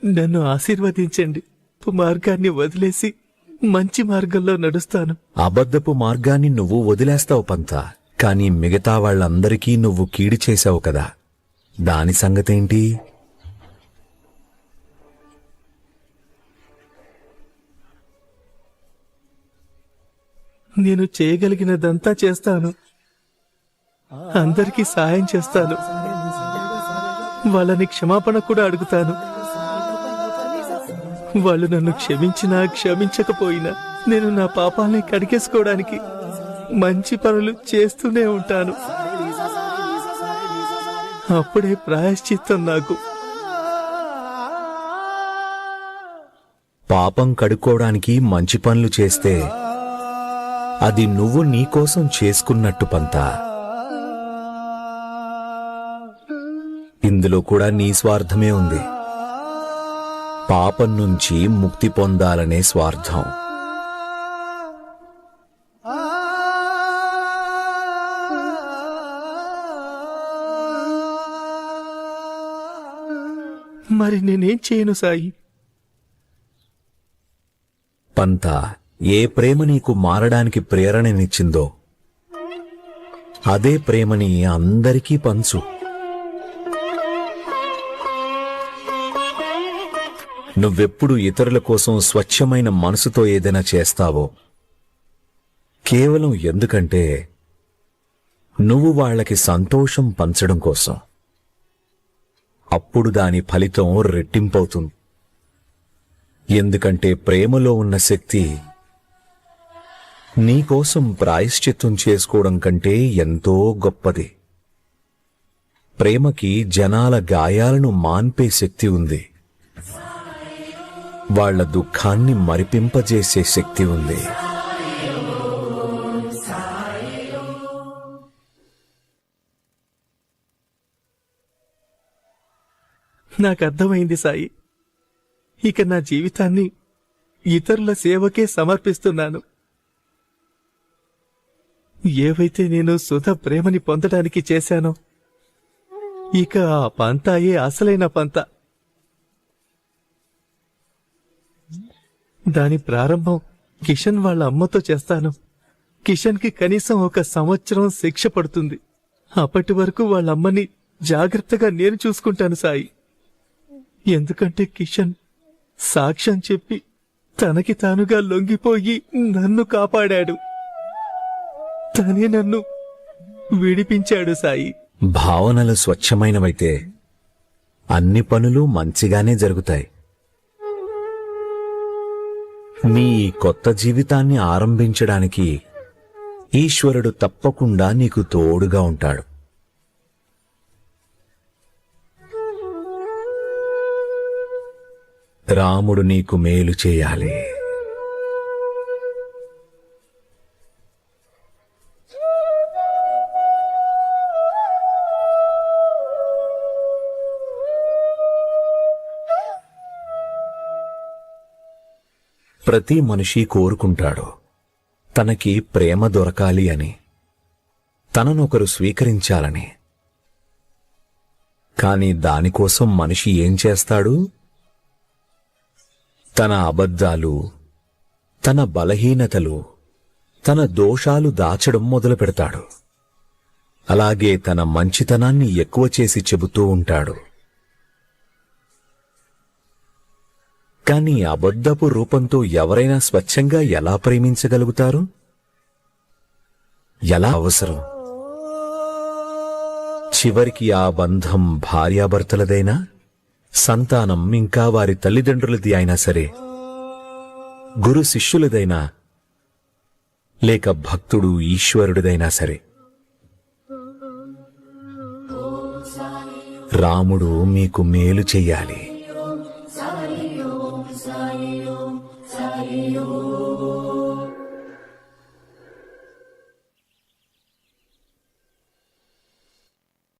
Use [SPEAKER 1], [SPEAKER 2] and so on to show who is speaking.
[SPEAKER 1] నన్ను ఆశీర్వదించండి. మార్గాన్ని వదిలేసి మంచి మార్గంలో నడుస్తాను.
[SPEAKER 2] అబద్ధపు మార్గాన్ని నువ్వు వదిలేస్తావు పంత, కాని మిగతా వాళ్ళందరికీ నువ్వు కీడి చేశావు కదా, దాని సంగతేంటి?
[SPEAKER 1] నేను చేయగలిగినదంతా చేస్తాను. అందరికీ సాయం చేస్తాను. వాళ్ళని క్షమాపణ కూడా అడుగుతాను. వాళ్ళు నన్ను క్షమించినా క్షమించకపోయినా నేను నా పాపాల్ని కడిగేసుకోవడానికి మంచి పనులు చేస్తూనే ఉంటాను. అప్పుడే ప్రాయశ్చిత్తం నాకు.
[SPEAKER 2] పాపం కడుక్కోవడానికి మంచి పనులు చేస్తే అది నువ్వు నీకోసం చేసుకున్నట్టు పంత. ఇందులో కూడా నీ స్వార్థమే ఉంది. పాపం నుంచి ముక్తి పొందాలనే స్వార్థం.
[SPEAKER 1] మరి నేనేం చేయను సాయి?
[SPEAKER 2] పంత, ఏ ప్రేమ నీకు మారడానికి ప్రేరణనిచ్చిందో అదే ప్రేమని అందరికీ పంచు. నువ్వెప్పుడు ఇతరుల కోసం స్వచ్ఛమైన మనసుతో ఏదైనా చేస్తావో కేవలం ఎందుకంటే నువ్వు వాళ్ళకి సంతోషం పంచడం కోసం, అప్పుడు దాని ఫలితం రెట్టింపవుతుంది. ఎందుకంటే ప్రేమలో ఉన్న శక్తి నీకోసం ప్రాయశ్చిత్తం చేసుకోవడం కంటే ఎంతో గొప్పది. ప్రేమకి జనాల గాయాలను మాన్పే శక్తి ఉంది. వాళ్ల దుఃఖాన్ని మరిపింపజేసే శక్తి ఉంది.
[SPEAKER 1] నాకు అర్థమైంది సాయి. ఇక నా జీవితాన్ని ఇతరుల సేవకే సమర్పిస్తున్నాను. ఏవైతే నేను సుధ ప్రేమని పొందడానికి చేశానో ఇక ఆ పంతాయే అసలైన పంత. దాని ప్రారంభం కిషన్ వాళ్ళ అమ్మతో చేస్తాను. కిషన్ కి కనీసం 1 సంవత్సరం శిక్ష పడుతుంది. అప్పటి వరకు వాళ్ళ అమ్మని జాగ్రత్తగా నేను చూసుకుంటాను సాయి. ఎందుకంటే కిషన్ సాక్ష్యం చెప్పి తనకి తానుగా లొంగిపోయి నన్ను కాపాడాడు. తనే నన్ను విడిపించాడు సాయి.
[SPEAKER 2] భావనలు స్వచ్ఛమైనవైతే అన్ని పనులు మంచిగానే జరుగుతాయి. నీ కొత్త జీవితాన్ని ఆరంభించడానికి ఈశ్వరుడు తప్పకుండా నీకు తోడుగా ఉంటాడు. రాముడు నీకు మేలు చేయాలి. ప్రతి మనిషి కోరుకుంటాడు తనకి ప్రేమ దొరకాలి అని, తననొకరు స్వీకరించాలని. కాని దానికోసం మనిషి ఏం చేస్తాడు? తన అబద్ధాలు, తన బలహీనతలు, తన దోషాలు దాచడం మొదలు పెడతాడు. అలాగే తన మంచితనాన్ని ఎక్కువ చేసి చెబుతూ ఉంటాడు. కాని అబద్ధపు రూపంతో ఎవరైనా స్వచ్ఛంగా ఎలా ప్రేమించగలుగుతారు? ఎలా అవసరం? చివరికి ఆ బంధం భార్యాభర్తలదైనా, సంతానం ఇంకా వారి తల్లిదండ్రులది అయినా సరే, గురు శిష్యులదైనా, లేక భక్తుడు ఈశ్వరుడిదైనా సరే, రాముడు మీకు మేలు చెయ్యాలి.